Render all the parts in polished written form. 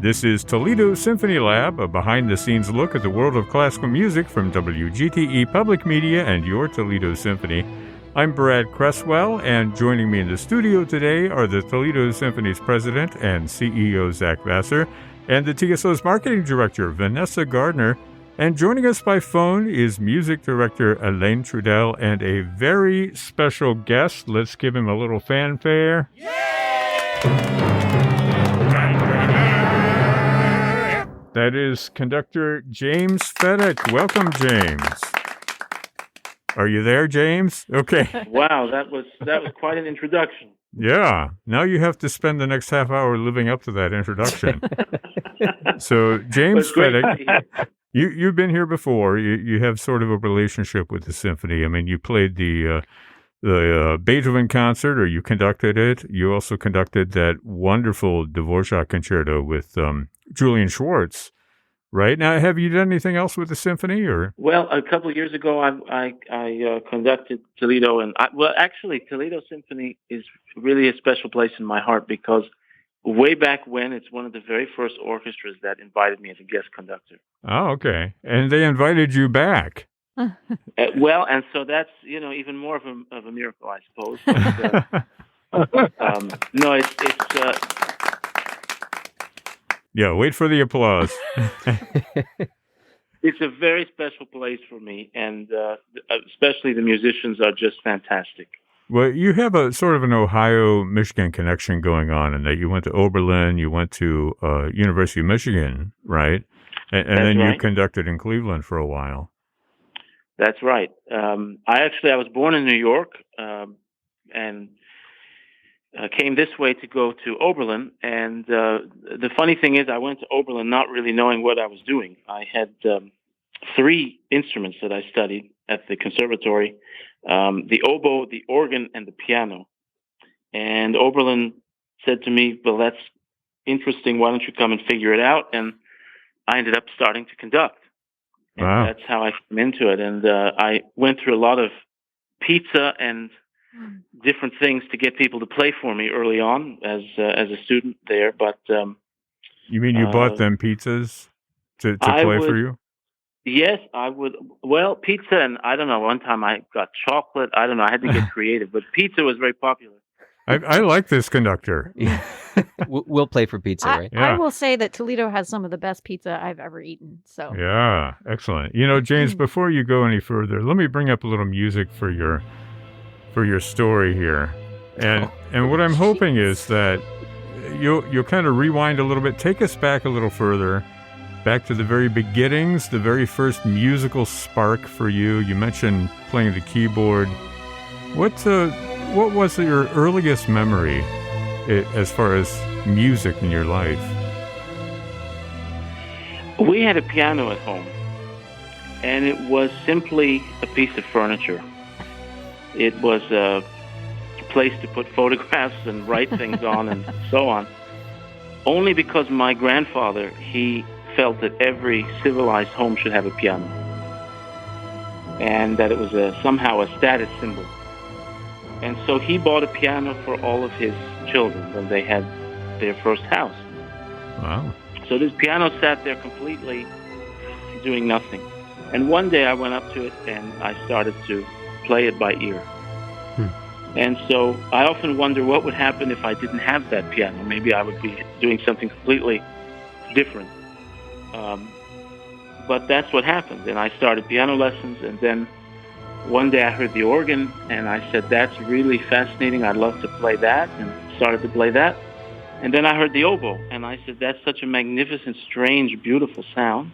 This is Toledo Symphony Lab, a behind-the-scenes look at the world of classical music from WGTE Public Media and your Toledo Symphony. I'm Brad Cresswell, and joining me in the studio today are the Toledo Symphony's president and CEO, Zach Vassar, and the TSO's marketing director, Vanessa Gardner. And joining us by phone is music director Elaine Trudell and a very special guest. Let's give him a little fanfare. That is conductor James Feddeck. Welcome, James. Are you there, James? Okay. Wow, that was quite an introduction. Yeah. Now you have to spend the next half hour living up to that introduction. So, James Feddeck, you've been here before. You have sort of a relationship with the symphony. I mean, you played the Beethoven concert, or you conducted it. You also conducted that wonderful Dvorak concerto with Julian Schwartz. Right now, have you done anything else with the symphony, or? Well, a couple of years ago, I conducted Toledo, and actually, Toledo Symphony is really a special place in my heart because way back when, it's one of the very first orchestras that invited me as a guest conductor. Oh, okay, and they invited you back. Well, and so that's even more of a miracle, I suppose. But, no, it's. Yeah, wait for the applause. It's a very special place for me, and especially the musicians are just fantastic. Well, you have a sort of an Ohio-Michigan connection going on in that you went to Oberlin, you went to University of Michigan, right? And then right. You conducted in Cleveland for a while. That's right. I was born in New York, and came this way to go to Oberlin. And the funny thing is, I went to Oberlin not really knowing what I was doing. I had three instruments that I studied at the conservatory, the oboe, the organ, and the piano. And Oberlin said to me, well, that's interesting. Why don't you come and figure it out? And I ended up starting to conduct. And wow. That's how I came into it. And I went through a lot of pizza and different things to get people to play for me early on as a student there. But you mean you bought them pizzas to play for you? Yes, I would. Well, pizza, and I don't know. One time I got chocolate. I don't know. I had to get creative, but pizza was very popular. I like this conductor. Yeah. We'll play for pizza, right? I will say that Toledo has some of the best pizza I've ever eaten. So yeah, excellent. James, before you go any further, let me bring up a little music for your story here, and what I'm hoping is that you'll kind of rewind a little bit, take us back a little further, back to the very beginnings, the very first musical spark for you. You mentioned playing the keyboard. What was your earliest memory as far as music in your life? We had a piano at home, and it was simply a piece of furniture. It was a place to put photographs and write things on and so on. Only because my grandfather, he felt that every civilized home should have a piano. And that it was somehow a status symbol. And so he bought a piano for all of his children when they had their first house. Wow. So this piano sat there completely doing nothing. And one day I went up to it and I started to play it by ear. And so I often wonder what would happen if I didn't have that piano. Maybe I would be doing something completely different. But that's what happened. And I started piano lessons, and then one day I heard the organ, and I said, that's really fascinating. I'd love to play that, and started to play that. And then I heard the oboe, and I said, that's such a magnificent, strange, beautiful sound.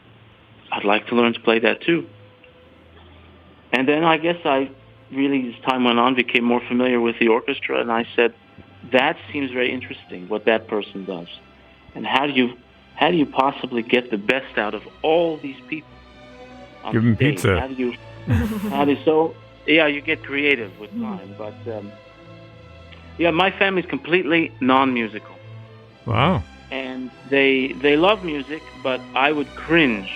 I'd like to learn to play that too. And then I guess I really, as time went on, became more familiar with the orchestra, and I said, that seems very interesting, what that person does. And how do you possibly get the best out of all these people on Give them stage? pizza. You get creative with time. But, my family's completely non-musical. Wow. And they love music, but I would cringe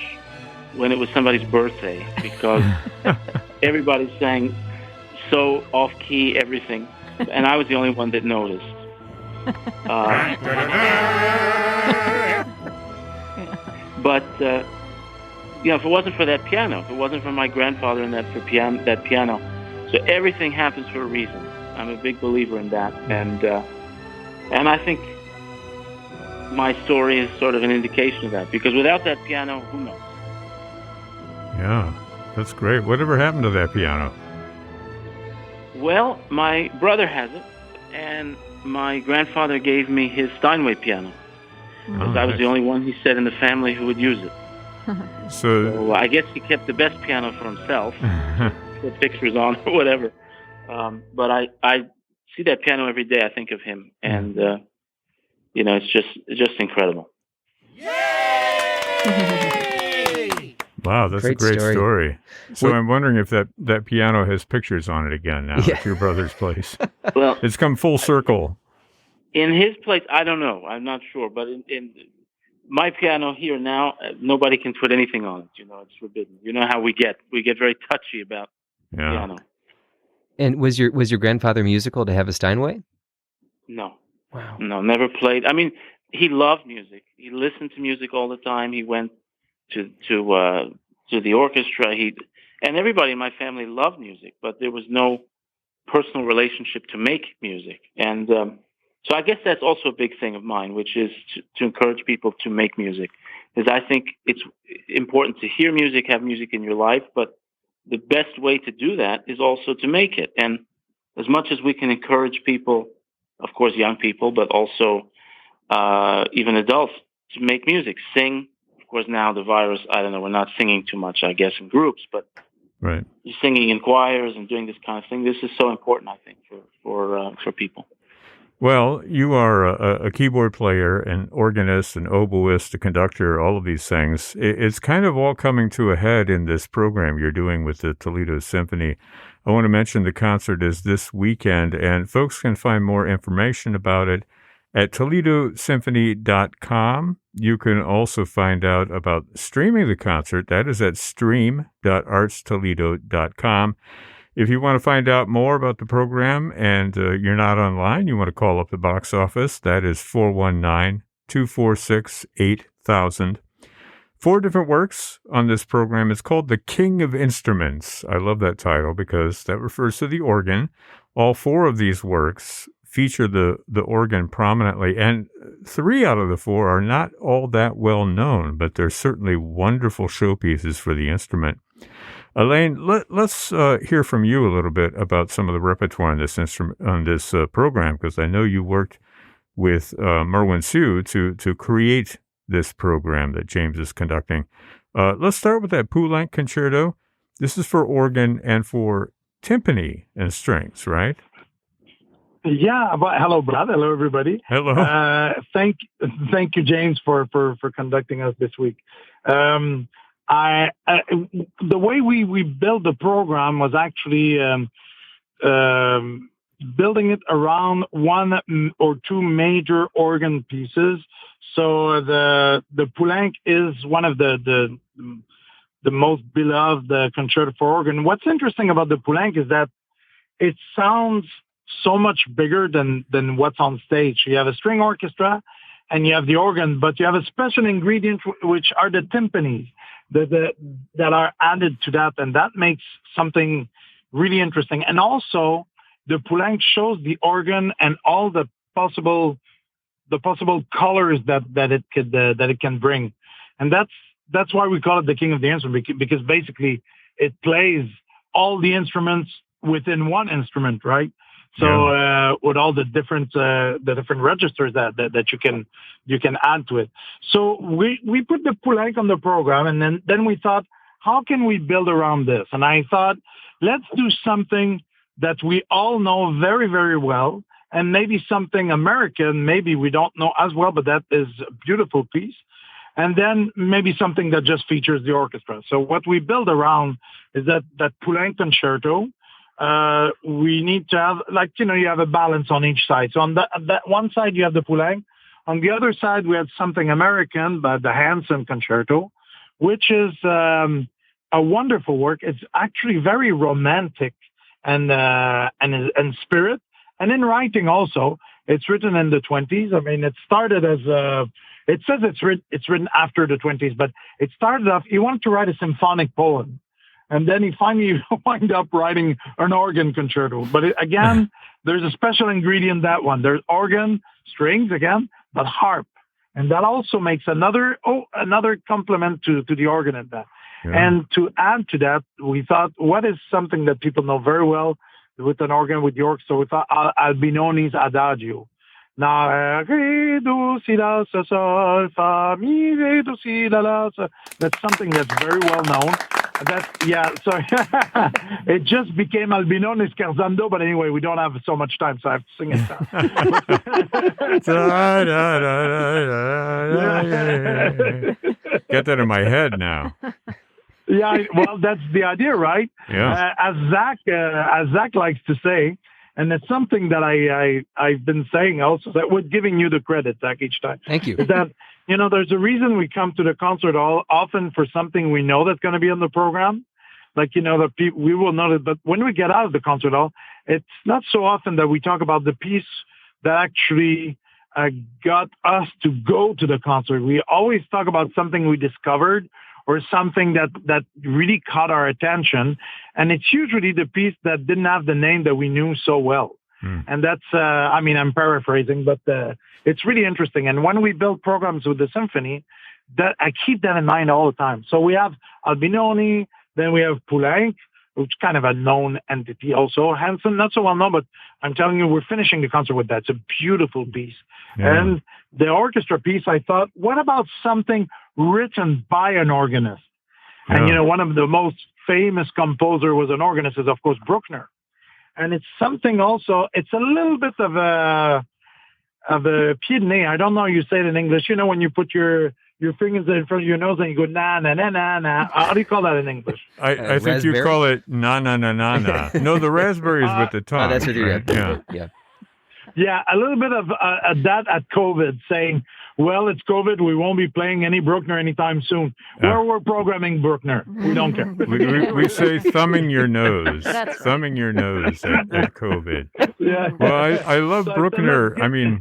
when it was somebody's birthday because everybody sang so off-key everything, and I was the only one that noticed. But if it wasn't for that piano, if it wasn't for my grandfather and that piano, so everything happens for a reason. I'm a big believer in that, and I think my story is sort of an indication of that. Because without that piano, who knows? Yeah, that's great. Whatever happened to that piano? Well, my brother has it, and my grandfather gave me his Steinway piano. Because I was the only one, he said, in the family who would use it. So I guess he kept the best piano for himself, put pictures on or whatever. But I see that piano every day. I think of him, and it's just incredible. Wow, that's a great story. So I'm wondering if that piano has pictures on it again now at your brother's place. Well, it's come full circle. In his place, I don't know. I'm not sure. But in my piano here now, nobody can put anything on it. It's forbidden. You know how we get very touchy about piano. And was your grandfather musical to have a Steinway? No. Wow. No, never played. I mean, he loved music. He listened to music all the time. He went to the orchestra. And everybody in my family loved music, but there was no personal relationship to make music. And so I guess that's also a big thing of mine, which is to encourage people to make music. Because I think it's important to hear music, have music in your life, but the best way to do that is also to make it. And as much as we can encourage people, of course, young people, but also even adults, to make music, sing. Of course, now the virus, I don't know, we're not singing too much, I guess, in groups, but singing in choirs and doing this kind of thing, this is so important, I think, for people. Well, you are a keyboard player, an organist, an oboist, a conductor, all of these things. It's kind of all coming to a head in this program you're doing with the Toledo Symphony. I want to mention the concert is this weekend, and folks can find more information about it at ToledoSymphony.com. You can also find out about streaming the concert. That is at stream.artstoledo.com. If you want to find out more about the program and you're not online, you want to call up the box office. That is 419-246-8000. 4 different works on this program. It's called The King of Instruments. I love that title because that refers to the organ. All 4 of these works feature the organ prominently, and 3 out of the 4 are not all that well known, but they're certainly wonderful showpieces for the instrument. Elaine, let's hear from you a little bit about some of the repertoire on this program, because I know you worked with Merwin Siu to create this program that James is conducting. Let's start with that Poulenc concerto. This is for organ and for timpani and strings, right? Yeah. Hello, Brad. Hello, everybody. Hello. Thank you, James, for conducting us this week. The way we built the program was actually building it around 1 or 2 major organ pieces. So the Poulenc is one of the most beloved concerto for organ. What's interesting about the Poulenc is that it sounds so much bigger than what's on stage. You have a string orchestra and you have the organ, but you have a special ingredient which are the timpanis that are added to that, and that makes something really interesting. And also, the Poulenc shows the organ and all the possible colors that it can bring, and that's why we call it the King of the Instrument, because basically it plays all the instruments within one instrument, right? So with all the different registers that you can add to it. So we put the Poulenc on the program, and then we thought, how can we build around this? And I thought, let's do something that we all know very, very well, and maybe something American, maybe we don't know as well, but that is a beautiful piece. And then maybe something that just features the orchestra. So what we build around is that Poulenc concerto. We need to have, you have a balance on each side. So on that one side, you have the Poulenc. On the other side, we have something American, but the Hanson concerto, which is a wonderful work. It's actually very romantic and spirit. And in writing also, it's written in the 20s. I mean, it started as It says it's written after the 20s, but it started off, he wanted to write a symphonic poem. And then he finally wound up writing an organ concerto. But again, there's a special ingredient in that one. There's organ, strings again, but harp. And that also makes another complement to the organ in that. Yeah. And to add to that, we thought, what is something that people know very well with an organ, with the orchestra? We thought Albinoni's Adagio. Now, re, do, si, la, so, sol, fa, mi, re, do, si, la, la, so. That's something that's very well known. So it just became Albinoni Scherzando, but anyway, we don't have so much time, so I have to sing it down. Get that in my head now. Yeah, well, that's the idea, right? Yeah. As Zach likes to say, and it's something that I've been saying also, that we're giving you the credit, Zach, each time. Thank you. Is that, there's a reason we come to the concert hall often for something we know that's going to be on the program. Like, the people, we will know it, but when we get out of the concert hall, it's not so often that we talk about the piece that actually got us to go to the concert. We always talk about something we discovered or something that really caught our attention. And it's usually the piece that didn't have the name that we knew so well. And that's, I'm paraphrasing, but it's really interesting. And when we build programs with the symphony, that I keep that in mind all the time. So we have Albinoni, then we have Poulenc, which is kind of a known entity also. Hansen, not so well known, but I'm telling you, we're finishing the concert with that. It's a beautiful piece. Yeah. And the orchestra piece, I thought, what about something written by an organist? Yeah. And, one of the most famous composer was an organist, is, of course, Bruckner. And it's something also, it's a little bit of a pied de nez. I don't know how you say it in English. When you put your fingers in front of your nose and you go, na, na, na, na, na. How do you call that in English? I think you call it na, na, na, na, na. No, the raspberry is with the tongue. That's what you're right? Yeah. Yeah, a little bit of that at COVID, saying, well, it's COVID, we won't be playing any Bruckner anytime soon. We're programming Bruckner. We don't care. We say thumbing your nose. Thumbing your nose at COVID. Yeah. Well, I love Bruckner. I mean,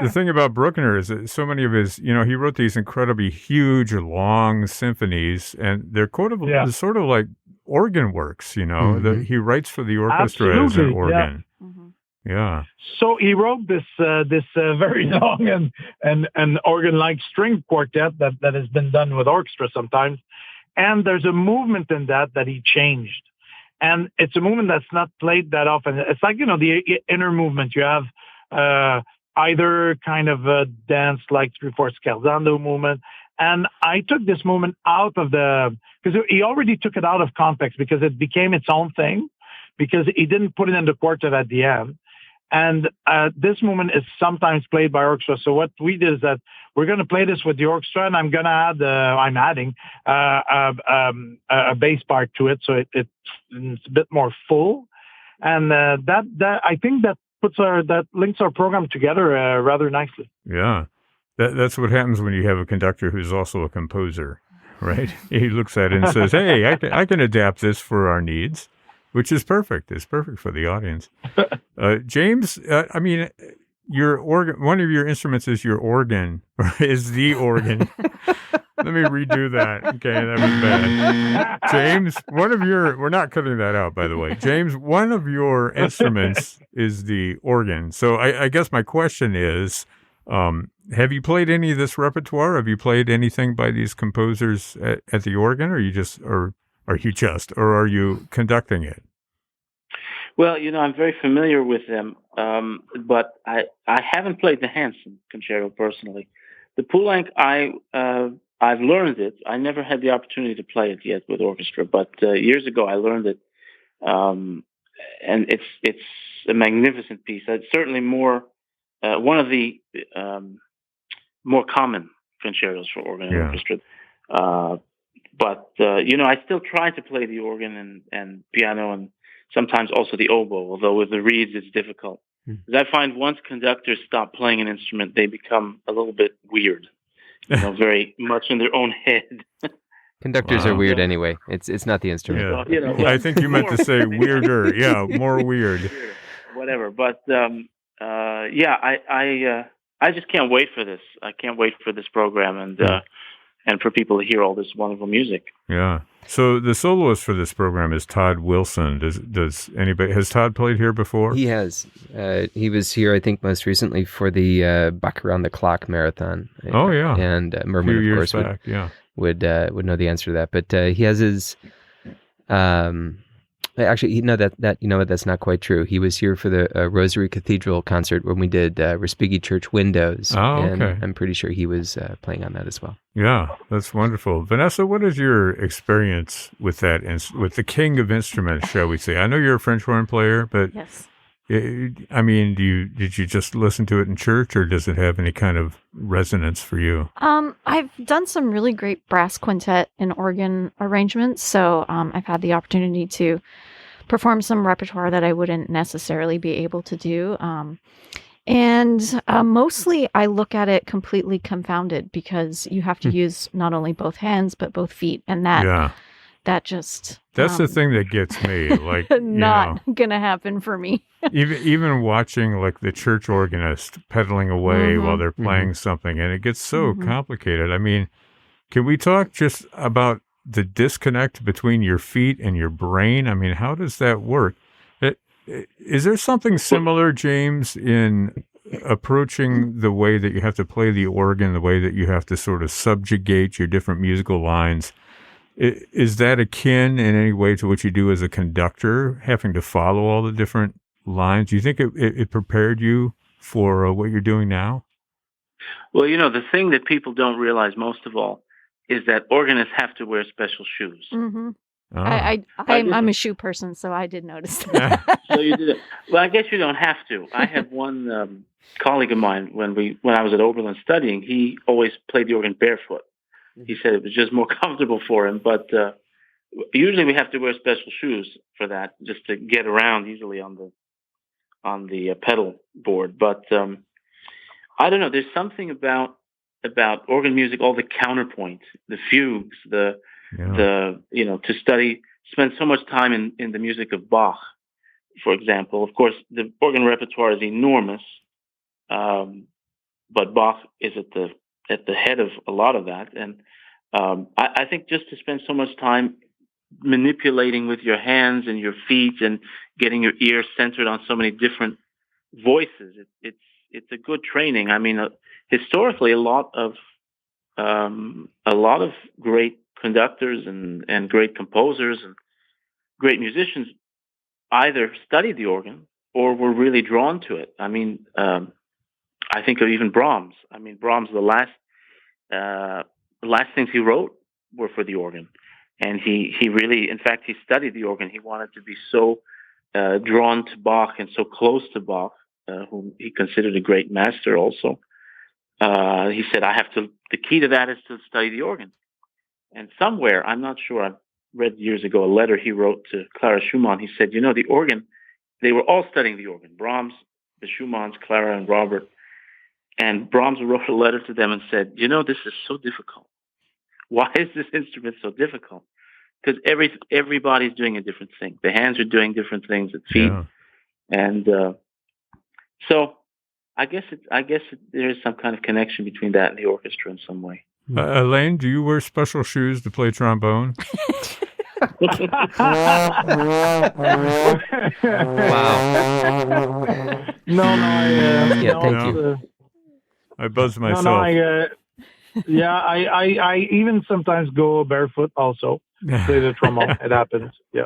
the thing about Bruckner is that so many of his, he wrote these incredibly huge, long symphonies, and they're sort of like organ works, he writes for the orchestra as an organ. Yeah. Yeah. So he wrote this very long and organ-like string quartet that has been done with orchestra sometimes, and there's a movement in that he changed, and it's a movement that's not played that often. It's like the inner movement. You have either kind of a dance like 3/4 scherzando movement, and I took this movement out of because he already took it out of context because it became its own thing because he didn't put it in the quartet at the end. And this movement is sometimes played by orchestra. So what we did is that we're going to play this with the orchestra, and I'm going to add, I'm adding a bass part to it, so it's a bit more full. And that I think that that links our program together rather nicely. Yeah, that's what happens when you have a conductor who's also a composer, right? He looks at it and says, "Hey, I can adapt this for our needs." Which is perfect. It's perfect for the audience. James, your organ. One of your instruments is your organ, or is the organ. Let me redo that. Okay, that was bad. James, we're not cutting that out, by the way. James, one of your instruments is the organ. So I guess my question is, have you played any of this repertoire? Have you played anything by these composers at the organ, or are you conducting it? Well, I'm very familiar with them, but I haven't played the Hansen concerto personally. The Poulenc, I've learned it. I never had the opportunity to play it yet with orchestra, but years ago I learned it, and it's a magnificent piece. It's certainly one of the more common concertos for organ and orchestra. But I still try to play the organ and piano and sometimes also the oboe, although with the reeds it's difficult. Because I find once conductors stop playing an instrument, they become a little bit weird, very much in their own head. Conductors are weird anyway. It's not the instrument. Yeah. I think you meant to say weirder. Yeah, more weird. Whatever. But I I just can't wait for this. I can't wait for this program and for people to hear all this wonderful music. Yeah. So the soloist for this program is Todd Wilson. Does anybody, has Todd played here before? He has. He was here, I think, most recently for the Buck Around the Clock marathon. Oh yeah. And Merman, of course, back, would know the answer to that. But he has his. Actually, that you know what, that's not quite true. He was here for the Rosary Cathedral concert when we did Respighi Church Windows. Oh, and okay. I'm pretty sure he was playing on that as well. Yeah, that's wonderful. Vanessa, what is your experience with that, with the king of instruments, shall we say? I know you're a French horn player, but Yes. I mean, did you just listen to it in church, or does it have any kind of resonance for you? I've done some really great brass quintet and organ arrangements, so I've had the opportunity to perform some repertoire that I wouldn't necessarily be able to do. And mostly I look at it completely confounded because you have to use not only both hands, but both feet. And that just... That's the thing that gets me. Like, not gonna happen for me. even watching like the church organist pedaling away while they're playing something, and it gets so complicated. I mean, can we talk just about the disconnect between your feet and your brain? I mean, how does that work? Is there something similar, James, in approaching the way that you have to play the organ, the way that you have to sort of subjugate your different musical lines? Is that akin in any way to what you do as a conductor, having to follow all the different lines? Do you think it prepared you for what you're doing now? Well, the thing that people don't realize most of all is that organists have to wear special shoes. Mm-hmm. Oh. I'm a shoe person, so I did notice that. So you did it. Well, I guess you don't have to. I have one colleague of mine when I was at Oberlin studying. He always played the organ barefoot. He said it was just more comfortable for him. But usually we have to wear special shoes for that, just to get around easily on the pedal board. But I don't know. There's something about organ music, all the counterpoint, the fugues, to spend so much time in the music of Bach, for example. Of course, the organ repertoire is enormous, but Bach is at the head of a lot of that. And I think just to spend so much time manipulating with your hands and your feet and getting your ear centered on so many different voices, it's a good training. I mean, historically, a lot of great conductors and great composers and great musicians either studied the organ or were really drawn to it. I mean, I think of even Brahms. I mean, Brahms, the last things he wrote were for the organ. And he really, in fact, he studied the organ. He wanted to be so drawn to Bach and so close to Bach, whom he considered a great master also. He said, the key to that is to study the organ. And somewhere, I'm not sure, I read years ago a letter he wrote to Clara Schumann. He said, the organ, they were all studying the organ, Brahms, the Schumanns, Clara, and Robert. And Brahms wrote a letter to them and said, this is so difficult. Why is this instrument so difficult? Because everybody's doing a different thing. The hands are doing different things, the feet. Yeah. And so I guess there is some kind of connection between that and the orchestra in some way. Elaine, do you wear special shoes to play trombone? Wow. Thank you. I buzzed myself. I even sometimes go barefoot also, play the trombone. It happens. Yeah.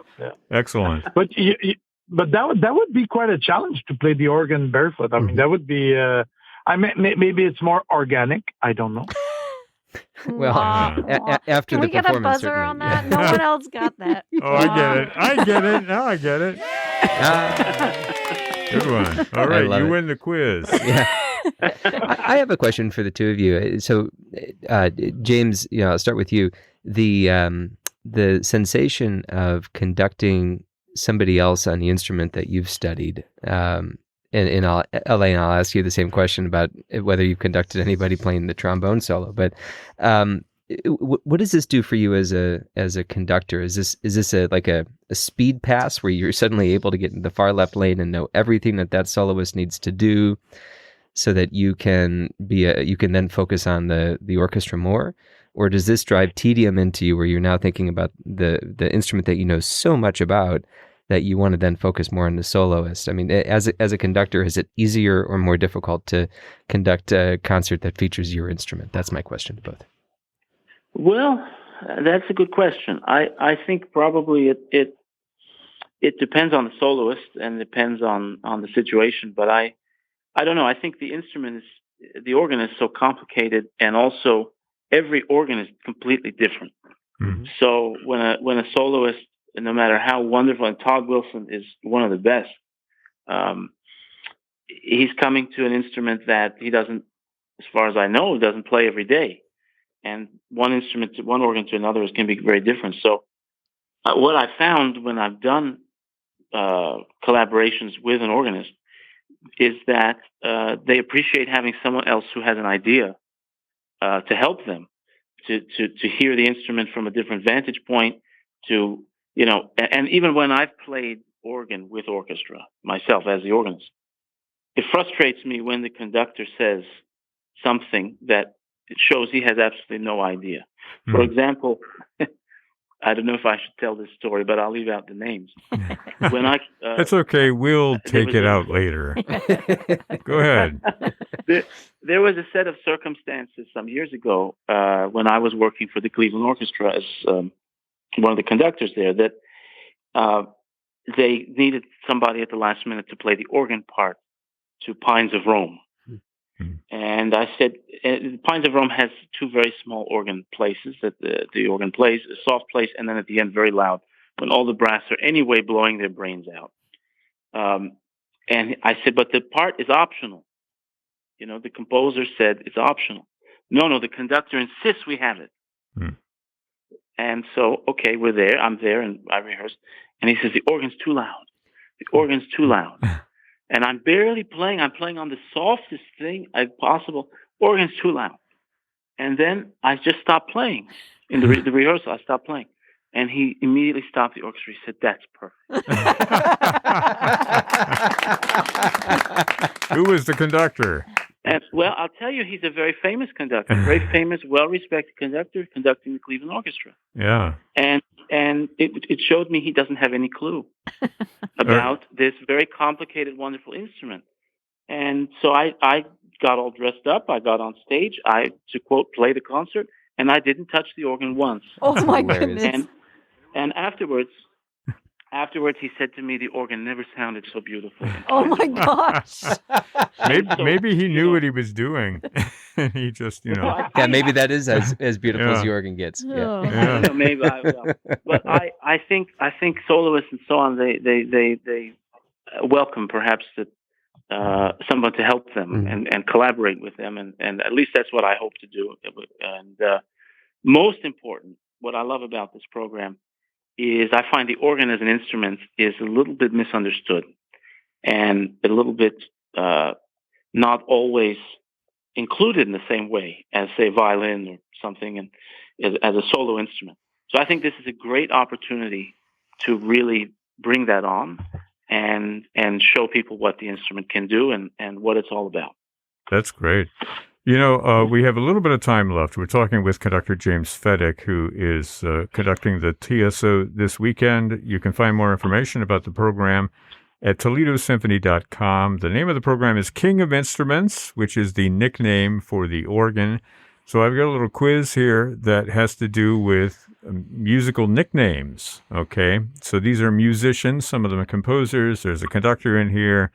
Excellent. But that would be quite a challenge to play the organ barefoot. I mean, that would be. Maybe it's more organic. I don't know. Well, after Can the we get a performance, buzzer on certainly. that? No one else got that. Oh, I get it. Now I get it. Good one. All right, you win the quiz. Yeah. I have a question for the two of you. So, James, I'll start with you. The sensation of conducting somebody else on the instrument that you've studied, and Elaine, I'll ask you the same question about whether you've conducted anybody playing the trombone solo. But what does this do for you as a conductor? Is this a speed pass where you're suddenly able to get in the far left lane and know everything that soloist needs to do, so that you can you can then focus on the orchestra more? Or does this drive tedium into you where you're now thinking about the instrument that you know so much about that you want to then focus more on the soloist? I mean, as a conductor, is it easier or more difficult to conduct a concert that features your instrument? That's my question to both. Well, that's a good question. I think probably it depends on the soloist and depends on the situation. But I don't know. I think the organ is so complicated, and also every organ is completely different. Mm-hmm. So when a soloist, no matter how wonderful, and Todd Wilson is one of the best, he's coming to an instrument that he doesn't, as far as I know, doesn't play every day. And one organ to another can be very different. So what I found when I've done collaborations with an organist is that they appreciate having someone else who has an idea to help them to hear the instrument from a different vantage point. And even when I've played organ with orchestra myself as the organist, it frustrates me when the conductor says something that it shows he has absolutely no idea. Mm. For example, I don't know if I should tell this story, but I'll leave out the names. That's okay. We'll take it out later. Go ahead. There was a set of circumstances some years ago when I was working for the Cleveland Orchestra as one of the conductors there, that they needed somebody at the last minute to play the organ part to Pines of Rome. And I said, Pines of Rome has two very small organ places that the organ plays, a soft place, and then at the end very loud, when all the brass are anyway blowing their brains out. And I said, but the part is optional. The composer said it's optional. No, the conductor insists we have it. Mm. And so, okay, we're there. I'm there, and I rehearsed. And he says, the organ's too loud. The organ's too loud. And I'm barely playing. I'm playing on the softest thing possible. Organ's too loud. And then I just stopped playing. In the rehearsal, I stopped playing. And he immediately stopped the orchestra. He said, that's perfect. Who was the conductor? And, well, I'll tell you, he's a very famous conductor, very famous, well-respected conductor conducting the Cleveland Orchestra. Yeah. And it showed me he doesn't have any clue about this very complicated, wonderful instrument. And so I got all dressed up. I got on stage. To quote, play the concert, and I didn't touch the organ once. Oh, my goodness. And afterwards, he said to me, the organ never sounded so beautiful. Oh, my gosh. Maybe he knew what he was doing. He just, Yeah, maybe that is as beautiful as the organ gets. Oh. Yeah. Maybe I will. But I think soloists and so on, they welcome perhaps someone to help them and collaborate with them. And at least that's what I hope to do. And most important, what I love about this program is I find the organ as an instrument is a little bit misunderstood and a little bit not always included in the same way as, say, violin or something, and as a solo instrument. So I think this is a great opportunity to really bring that on and show people what the instrument can do and what it's all about. That's great. We have a little bit of time left. We're talking with conductor James Feddeck, who is conducting the TSO this weekend. You can find more information about the program at ToledoSymphony.com. The name of the program is King of Instruments, which is the nickname for the organ. So I've got a little quiz here that has to do with musical nicknames, okay? So these are musicians. Some of them are composers. There's a conductor in here.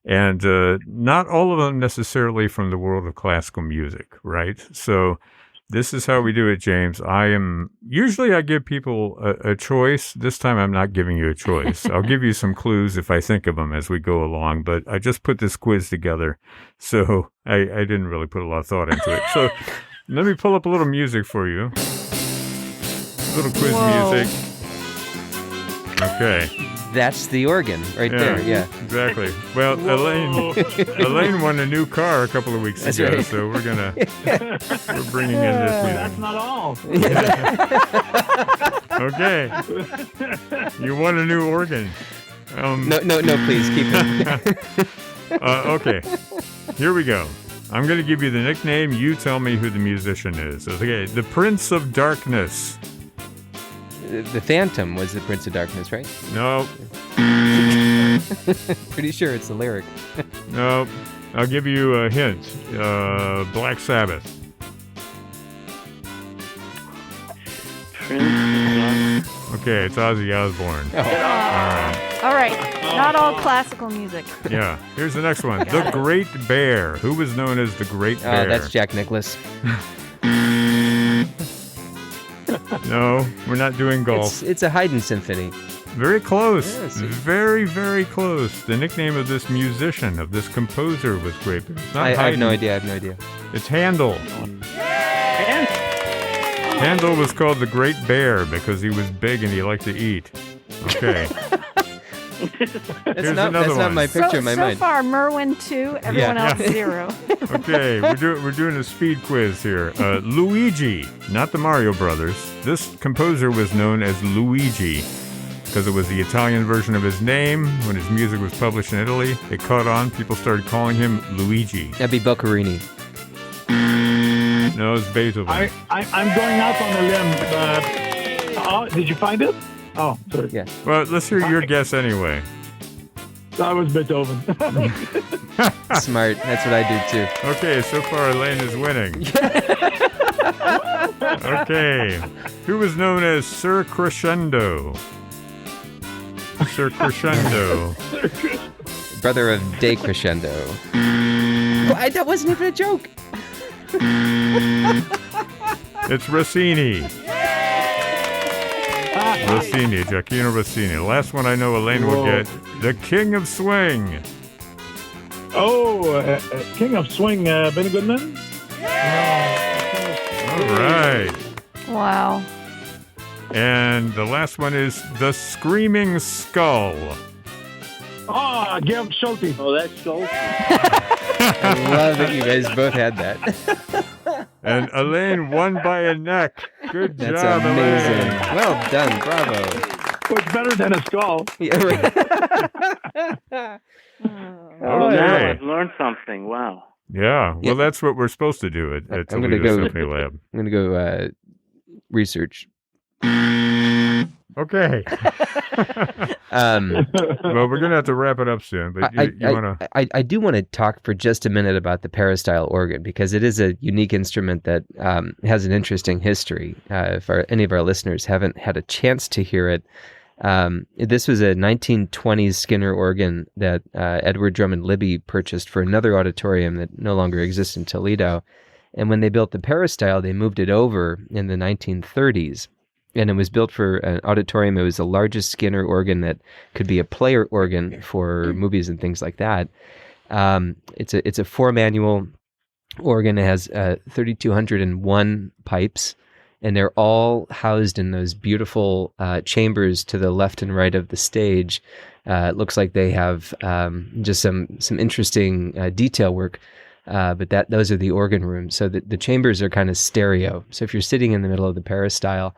And not all of them necessarily from the world of classical music, right? So this is how we do it, James. Usually I give people a choice. This time I'm not giving you a choice. I'll give you some clues if I think of them as we go along, but I just put this quiz together, so I didn't really put a lot of thought into it. So let me pull up a little music for you. A little quiz music. Okay. That's the organ right there. Yeah, exactly. Well, Elaine won a new car a couple of weeks ago, right. So we're bringing in this music. That's not all. Okay, you won a new organ. No, please keep it. Okay. Here we go. I'm going to give you the nickname. You tell me who the musician is. Okay, the Prince of Darkness. The Phantom was the Prince of Darkness, right? No. Pretty sure it's the lyric. No. I'll give you a hint. Black Sabbath. Okay, it's Ozzy Osbourne. Oh. All right. Not all classical music. Yeah. Here's the next one. The Great Bear. Who was known as the Great Bear? That's Jack Nicklaus. No, we're not doing golf. It's a Haydn symphony. Very close. Yes. Very, very close. The nickname of this musician, of this composer was Great Bear. It's not I have Haydn. no idea. It's Handel. Handel was called the Great Bear because he was big and he liked to eat. Okay. Here's another That's one. not my picture in my so mind. far, Merwin 2, everyone else 0. Okay, we're doing a speed quiz here. Luigi, not the Mario Brothers. This composer was known as Luigi because it was the Italian version of his name. When his music was published in Italy, it caught on. People started calling him Luigi. That'd be Boccherini. No, it's Beethoven. I'm going out on a limb. Did you find it? Oh, sorry. Yeah. Well, let's hear your guess anyway. That was Beethoven. Smart. That's what I do too. Okay, so far Elaine is winning. Okay. Who was known as Sir Crescendo? Sir Crescendo. Brother of De Crescendo. That wasn't even a joke. It's Rossini. Rossini, Giacchino Rossini. The last one I know Elaine will get. The King of Swing. Oh, King of Swing, Benny Goodman? All right. Wow. And the last one is The Screaming Skull. Oh, Gerd Schulte. Oh, that's Schultz. I love that you guys both had that. And Elaine won by a neck. Good That's job, amazing. Elaine. Well done. Bravo. It's better than a skull. Yeah, right. Oh, now Okay. I've learned something. Wow. Yeah, well, Yeah. that's what we're supposed to do at I'm gonna Toledo go- Symphony Lab. I'm going to go research. Okay. Well, we're going to have to wrap it up soon, but you want to... I do want to talk for just a minute about the Peristyle organ because it is a unique instrument that has an interesting history. If any of our listeners haven't had a chance to hear it, this was a 1920s Skinner organ that Edward Drummond Libby purchased for another auditorium that no longer exists in Toledo. And when they built the Peristyle, they moved it over in the 1930s. And it was built for an auditorium. It was the largest Skinner organ that could be a player organ for movies and things like that. It's a 4-manual organ. It has 3,201 pipes, and they're all housed in those beautiful chambers to the left and right of the stage. It looks like they have just some interesting detail work. But those are the organ rooms. So the chambers are kind of stereo. So if you're sitting in the middle of the Peristyle,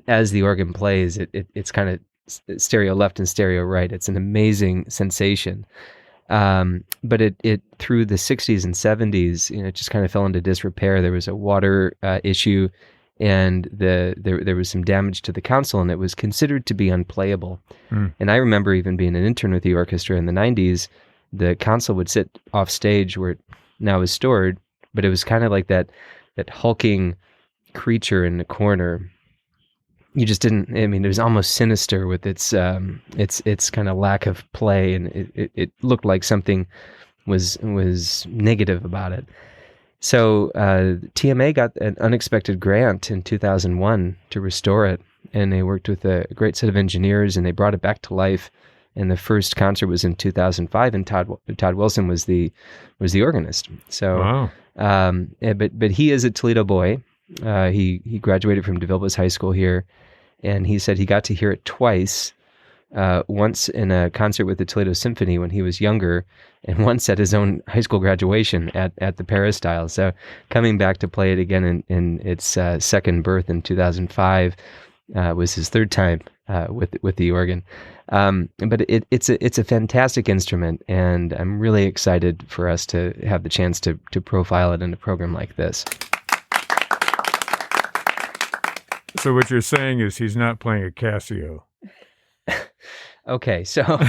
as the organ plays, it's kind of stereo left and stereo right. It's an amazing sensation. But it through the 60s and 70s, it just kind of fell into disrepair. There was a water issue, and there was some damage to the console, and it was considered to be unplayable. And I remember even being an intern with the orchestra in the 90s. The console would sit off stage where it now is stored, but it was kind of like that hulking creature in the corner. You just didn't. I mean, it was almost sinister with its kind of lack of play, and it looked like something was negative about it. So TMA got an unexpected grant in 2001 to restore it, and they worked with a great set of engineers, and they brought it back to life. And the first concert was in 2005, and Todd Wilson was the organist. So, Wow. But he is a Toledo boy. He graduated from DeVilbiss High School here, and he said he got to hear it twice. Once in a concert with the Toledo Symphony when he was younger, and once at his own high school graduation at the Peristyle. So coming back to play it again in its second birth in 2005, was his third time with the organ. But it's a fantastic instrument, and I'm really excited for us to have the chance to profile it in a program like this. So what you're saying is he's not playing a Casio. Okay, so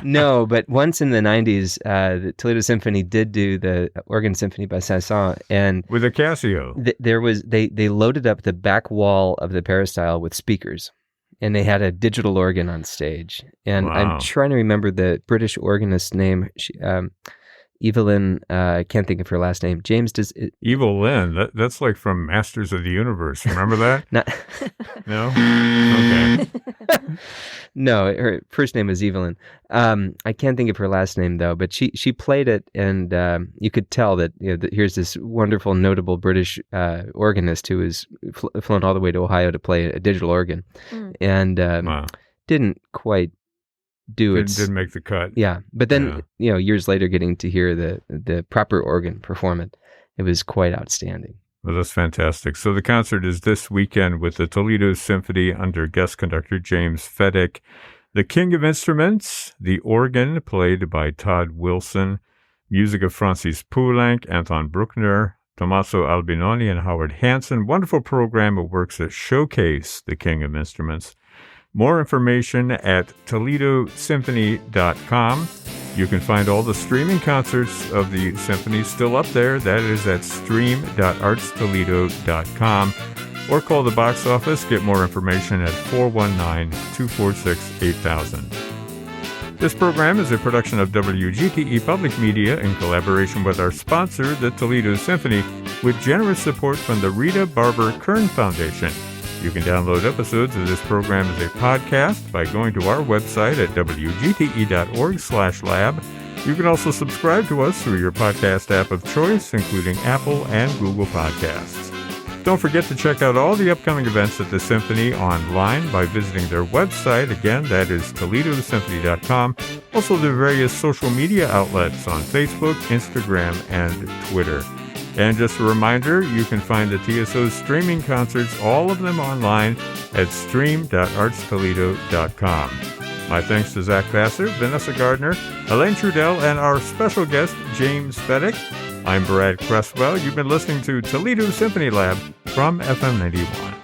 no, but once in the 90s, the Toledo Symphony did do the Organ Symphony by Saint-Saëns, and with a Casio. They loaded up the back wall of the Peristyle with speakers, and they had a digital organ on stage. And Wow. I'm trying to remember the British organist's name. Evelyn, I can't think of her last name. James, does it? Evil Lynn. That's like from Masters of the Universe. Remember that? Not, No? Okay. no, her first name is Evelyn. I can't think of her last name though, but she played it, and you could tell that, here's this wonderful, notable British organist who was flown all the way to Ohio to play a digital organ, and Wow. didn't quite do it. Didn't make the cut. Yeah, but then years later, getting to hear the proper organ perform it was quite outstanding. Well, that's fantastic. So the concert is this weekend with the Toledo Symphony under guest conductor James Feddeck. The King of Instruments, the organ played by Todd Wilson, music of Francis Poulenc, Anton Bruckner, Tommaso Albinoni, and Howard Hansen. Wonderful program of works that showcase the King of Instruments. More information at ToledoSymphony.com. You can find all the streaming concerts of the symphony still up there. That is at stream.artstoledo.com. Or call the box office. Get more information at 419-246-8000. This program is a production of WGTE Public Media in collaboration with our sponsor, the Toledo Symphony, with generous support from the Rita Barber Kern Foundation. You can download episodes of this program as a podcast by going to our website at wgte.org/lab. You can also subscribe to us through your podcast app of choice, including Apple and Google Podcasts. Don't forget to check out all the upcoming events at the Symphony online by visiting their website. Again, that is ToledoSymphony.com. Also, the various social media outlets on Facebook, Instagram, and Twitter. And just a reminder, you can find the TSO's streaming concerts, all of them online, at stream.artstoledo.com. My thanks to Zach Vassar, Vanessa Gardner, Elaine Trudell, and our special guest, James Feddeck. I'm Brad Cresswell. You've been listening to Toledo Symphony Lab from FM 91.